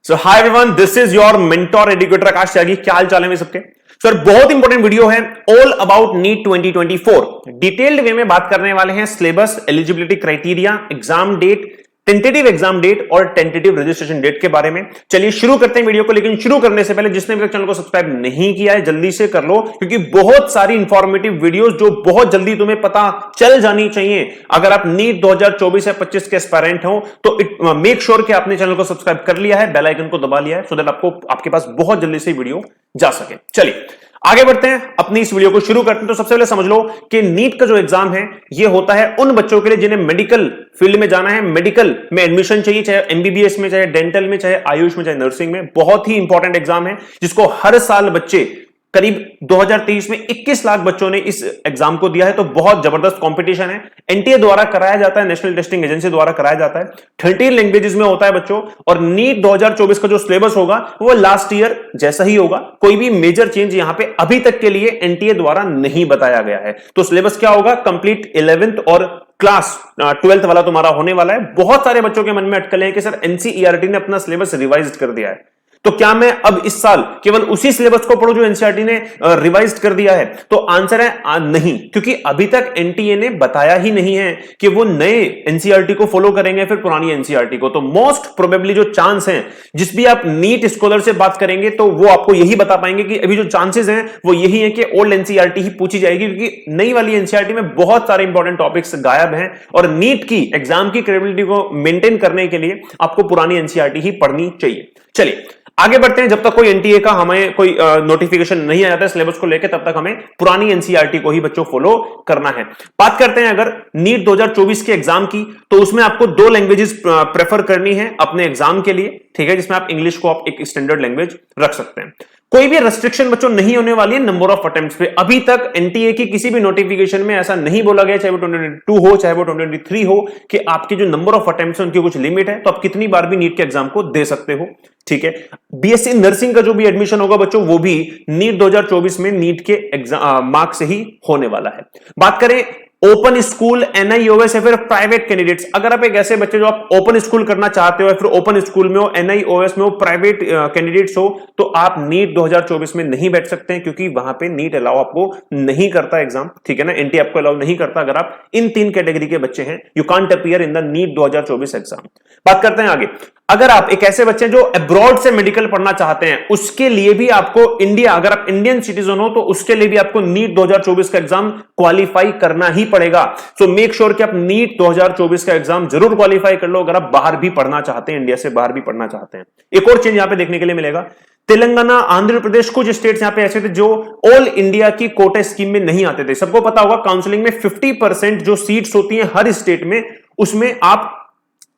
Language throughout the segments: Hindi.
So hi everyone, this is your mentor educator Aakash Tyagi. क्या हाल चाल है सबके? सर बहुत इंपॉर्टेंट वीडियो है all about NEET 2024। Detailed way में बात करने वाले हैं syllabus, eligibility criteria, exam date, tentative exam date और टेंटेटिव रजिस्ट्रेशन डेट के बारे में। चलिए शुरू करते हैं वीडियो को, लेकिन शुरू करने से पहले जिसने अभी तक चैनल को सब्सक्राइब नहीं किया है जल्दी से कर लो, क्योंकि बहुत सारी इंफॉर्मेटिव वीडियोस जो बहुत जल्दी तुम्हें पता चल जानी चाहिए। अगर आप नीट 2024 या 25 के एस्पायरेंट हो तो मेक श्योर कि आपने चैनल को सब्सक्राइब कर लिया है, बेल आइकन को दबा लिया है, सो दैट आपके पास बहुत जल्दी से वीडियो जा सके। चलिए आगे बढ़ते हैं, अपनी इस वीडियो को शुरू करते हैं। तो सबसे पहले समझ लो कि नीट का जो एग्जाम है ये होता है उन बच्चों के लिए जिन्हें मेडिकल फील्ड में जाना है, मेडिकल में एडमिशन चाहिए, चाहे एमबीबीएस में, चाहे डेंटल में, चाहे आयुष में, चाहे नर्सिंग में। बहुत ही इंपॉर्टेंट एग्जाम है जिसको हर साल बच्चे, करीब 2023 में 21 लाख बच्चों ने इस एग्जाम को दिया है। तो बहुत जबरदस्त कंपटीशन है। एनटीए द्वारा कराया जाता है, नेशनल टेस्टिंग एजेंसी द्वारा कराया जाता है। 13 लैंग्वेजेस में होता है बच्चों। और नीट 2024 का जो सिलेबस होगा वो लास्ट ईयर जैसा ही होगा, कोई भी मेजर चेंज यहां पे अभी तक के लिए एनटीए द्वारा नहीं बताया गया है। तो सिलेबस क्या होगा? कंप्लीट 11th और क्लास 12th वाला तुम्हारा होने वाला है। बहुत सारे बच्चों के मन में अटकलें हैं कि सर एनसीईआरटी ने अपना सिलेबस रिवाइज कर दिया है, तो क्या मैं अब इस साल केवल उसी सिलेबस को पढ़ूं जो एनसीईआरटी ने रिवाइज कर दिया है? तो आंसर है नहीं, क्योंकि अभी तक एनटीए ने बताया ही नहीं है कि वो नए एनसीईआरटी को फॉलो करेंगे फिर पुरानी एनसीईआरटी को। तो मोस्ट प्रोबेबली जो चांस हैं, जिस भी आप नीट स्कॉलर से बात करेंगे तो वो आपको यही बता पाएंगे कि अभी जो चांसेस हैं वो यही है कि ओल्ड एनसीईआरटी ही पूछी जाएगी, क्योंकि नई वाली एनसीईआरटी में बहुत सारे इंपॉर्टेंट टॉपिक्स गायब हैं और नीट की एग्जाम की क्रेडिबिलिटी को मेंटेन करने के लिए आपको पुरानी एनसीईआरटी ही पढ़नी चाहिए। चलिए आगे बढ़ते हैं। जब तक कोई एनटीए का हमें कोई नोटिफिकेशन नहीं आ जाता है सिलेबस को लेकर, तब तक हमें पुरानी एनसीईआरटी को ही बच्चों फॉलो करना है। बात करते हैं अगर नीट 2024 के एग्जाम की, तो उसमें आपको 2 लैंग्वेजेस प्रेफर करनी है अपने एग्जाम के लिए, ठीक है, जिसमें आप इंग्लिश को आप एक स्टैंडर्ड लैंग्वेज रख सकते हैं। कोई भी रेस्ट्रिक्शन बच्चों नहीं होने वाली है नंबर ऑफ अटेम्प्ट्स पे। अभी तक एनटीए की किसी भी नोटिफिकेशन में ऐसा नहीं बोला गया, चाहे वो 2022 हो चाहे वो 2023 हो, कि आपके जो नंबर ऑफ अटेम्प्ट्स हैं उनकी कुछ लिमिट है, तो आप कितनी बार भी नीट के एग्जाम को दे सकते हो, ठीक है। बीएससी नर्सिंग का जो भी एडमिशन होगा बच्चों वो भी नीट 2024 में नीट के एग्जाम मार्क से ही होने वाला है। बात करें ओपन स्कूल, एनआईओएस या फिर प्राइवेट कैंडिडेट्स, अगर आप एक ऐसे बच्चे जो आप ओपन स्कूल करना चाहते हो या फिर ओपन स्कूल में हो, एनआईओएस में हो, प्राइवेट कैंडिडेट्स हो, तो आप नीट 2024 में नहीं बैठ सकते हैं, क्योंकि वहां पे नीट अलाउ आपको नहीं करता एग्जाम, ठीक है ना। एनटी आपको अलाउ नहीं करता अगर आप इन 3 कैटेगरी के बच्चे हैं। You can't appear in the NEET 2024 exam. बात करते हैं आगे। अगर आप एक ऐसे बच्चे जो अब्रॉड से मेडिकल पढ़ना चाहते हैं, उसके लिए भी आपको इंडिया, अगर आप इंडियन सिटीजन हो तो उसके लिए भी आपको नीट 2024 का एग्जाम क्वालिफाई करना ही पड़ेगा। सो मेक श्योर कि आप नीट 2024 का एग्जाम जरूर क्वालिफाई कर लो, अगर आप बाहर भी पढ़ना चाहते हैं, इंडिया से बाहर भी पढ़ना चाहते हैं। एक और चेंज यहां पे देखने के लिए मिलेगा, तेलंगाना, आंध्र प्रदेश, कुछ स्टेट्स यहां पे ऐसे थे जो ऑल इंडिया की कोटा स्कीम में नहीं आते थे। सबको पता होगा काउंसलिंग में 50% जो सीट्स होती हैं हर स्टेट में, उसमें आप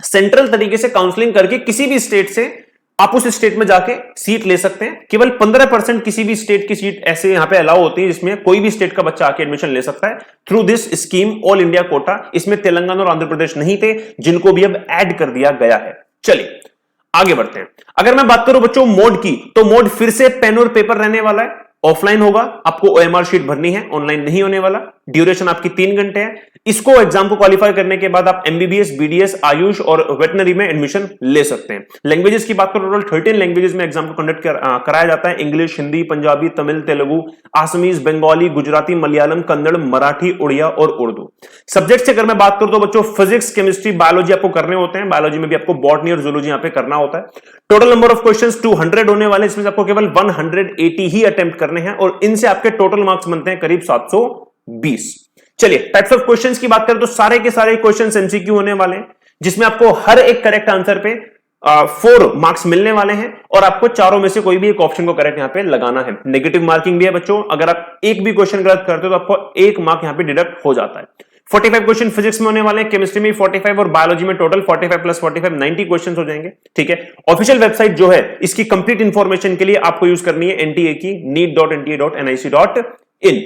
सेंट्रल तरीके से काउंसलिंग करके किसी भी स्टेट से आप उस स्टेट में जाके सीट ले सकते हैं। केवल 15% किसी भी स्टेट की सीट ऐसे यहां पे अलाउ होती है, जिसमें कोई भी स्टेट का बच्चा आके एडमिशन ले सकता है through this scheme all India quota. इसमें तेलंगाना और आंध्र प्रदेश नहीं थे, जिनको भी अब ऐड कर दिया गया है। चलिए आगे बढ़ते हैं। अगर मैं बात करूं बच्चों मोड की, तो मोड फिर से पेन और पेपर रहने वाला है, ऑफलाइन होगा, आपको ओएमआर शीट भरनी है, ऑनलाइन नहीं होने वाला। ड्यूरेशन आपकी 3 घंटे है। इसको एग्जाम को क्वालिफाई करने के बाद आप एमबीबीएस, बीडीएस, आयुष और वेटनरी में एडमिशन ले सकते हैं। लैंग्वेजेस की बात करो, टोटल 13 लैंग्वेजेस में एग्जाम को कंडक्ट कराया जाता है। इंग्लिश, हिंदी, पंजाबी, तमिल, तेलुगु, आसमीज, बंगाली, गुजराती, मलयालम, कन्नड़, मराठी, उड़िया और उर्दू। सब्जेक्ट से अगर मैं बात करूं तो बच्चों फिजिक्स, केमिस्ट्री, बायोलॉजी आपको करने होते हैं। बायोलॉजी में भी आपको बॉटनी और जूलॉजी यहां पे करना होता है। टोटल नंबर ऑफ क्वेश्चंस 200 होने वाले, इसमें आपको केवल 180 ही अटेम्प्ट करने हैं और इनसे आपके टोटल मार्क्स बनते हैं करीब 720। चलिए टाइप्स ऑफ क्वेश्चंस की बात करें तो सारे के सारे क्वेश्चंस एमसीक्यू होने वाले हैं, जिसमें आपको हर एक करेक्ट आंसर पे 4 मार्क्स मिलने वाले हैं और आपको चारों में से कोई भी एक ऑप्शन को करेक्ट यहां पे लगाना है। नेगेटिव मार्किंग भी है बच्चों, अगर आप एक भी क्वेश्चन गलत करते हो तो आपको 1 मार्क यहां पे डिडक्ट हो जाता है। 45 क्वेश्चन फिजिक्स में होने वाले हैं, केमिस्ट्री में 45 और बायोलॉजी में टोटल 45 प्लस 45 90 क्वेश्चन हो जाएंगे, ठीक है। ऑफिशियल वेबसाइट जो है इसकी कंप्लीट इंफॉर्मेशन के लिए आपको यूज करनी है एनटीए की neet.nta.nic.in।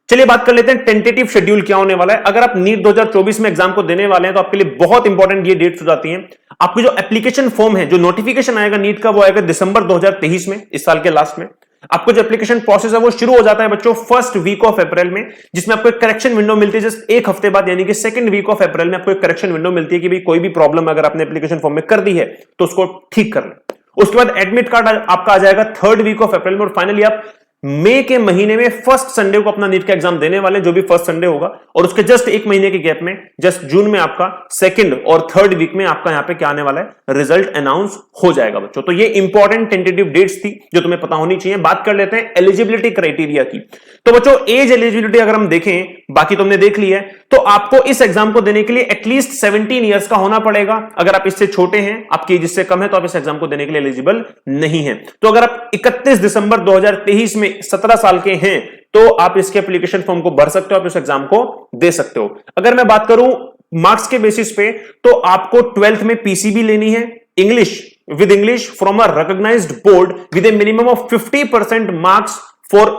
चलिए बात कर लेते हैं टेंटेटिव शेड्यूल क्या होने वाला है। अगर आप नीट 2024 में एग्जाम को देने वाले हैं तो आपके लिए बहुत इंपॉर्टेंट ये डेट्स हो जाती हैं। आपकी जो एप्लीकेशन फॉर्म है, जो नोटिफिकेशन आएगा नीट का, वो आएगा दिसंबर 2023 में, इस साल के लास्ट में। आपको जो एप्लीकेशन प्रोसेस है वो शुरू हो जाता है बच्चों फर्स्ट वीक ऑफ अप्रैल में, जिसमें आपको एक करेक्शन विंडो मिलती है जस्ट एक हफ्ते बाद, यानी कि सेकंड वीक ऑफ अप्रैल में आपको एक करेक्शन विंडो मिलती है कि भाई कोई भी प्रॉब्लम अगर आपने एप्लीकेशन फॉर्म में कर दी है तो उसको ठीक कर लें। उसके बाद एडमिट कार्ड आपका आ जाएगा 3rd वीक ऑफ अप्रैल में, और फाइनली आप मई के महीने में फर्स्ट संडे को अपना नीट का एग्जाम देने वाले, जो भी फर्स्ट संडे होगा, और उसके जस्ट एक महीने के गैप में जस्ट जून में आपका 2nd और 3rd वीक में आपका यहां पे क्या आने वाला है, रिजल्ट अनाउंस हो जाएगा बच्चों। तो ये इंपॉर्टेंट टेंटेटिव डेट्स थी जो तुम्हें पता होनी चाहिए। बात कर लेते हैं एलिजिबिलिटी क्राइटेरिया की। तो बच्चों एज एलिजिबिलिटी अगर हम देखें, बाकी तुमने देख ली है, तो आपको इस एग्जाम को देने के लिए एटलीस्ट 17 ईयर्स का होना पड़ेगा। अगर आप इससे छोटे हैं, आपकी एज इससे कम है, तो आप इस एग्जाम को देने के लिए एलिजिबल नहीं है। तो अगर आप 31 दिसंबर 2023 में 17 साल के हैं तो आप इसके एप्लीकेशन फॉर्म को भर सकते हो, आप इस एग्जाम को दे सकते हो। अगर मैं बात करूं मार्क्स के बेसिस पे, तो आपको 12th में पीसीबी लेनी है, English with English from a recognised board with a minimum of 50% marks for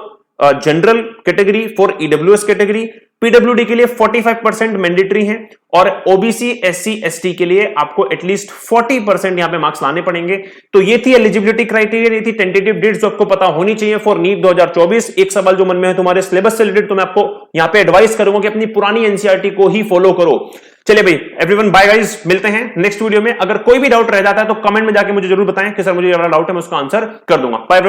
general category, for EWS category, PWD के लिए 45% मैंडेटरी है, और ओबीसी एससी एसटी के लिए आपको एटलीस्ट 40% यहां पे मार्क्स लाने पड़ेंगे। तो ये थी एलिजिबिलिटी क्राइटेरिया, ये थी टेंटेटिव डेट्स जो आपको पता होनी चाहिए फॉर नीट 2024। एक सवाल जो मन में है तुम्हारे सिलेबस से रिलेटेड, तो मैं आपको यहां पे एडवाइस करूंगा कि अपनी पुरानी एनसीईआरटी को ही फॉलो करो। चलिए भाई एवरीवन, बाय गाइस, मिलते हैं नेक्स्ट वीडियो में। अगर कोई भी डाउट रह जाता है तो कमेंट में जाके मुझे जरूर बताएं कि सर मुझे ये वाला डाउट है, मैं उसका आंसर कर दूंगा। Bye everyone.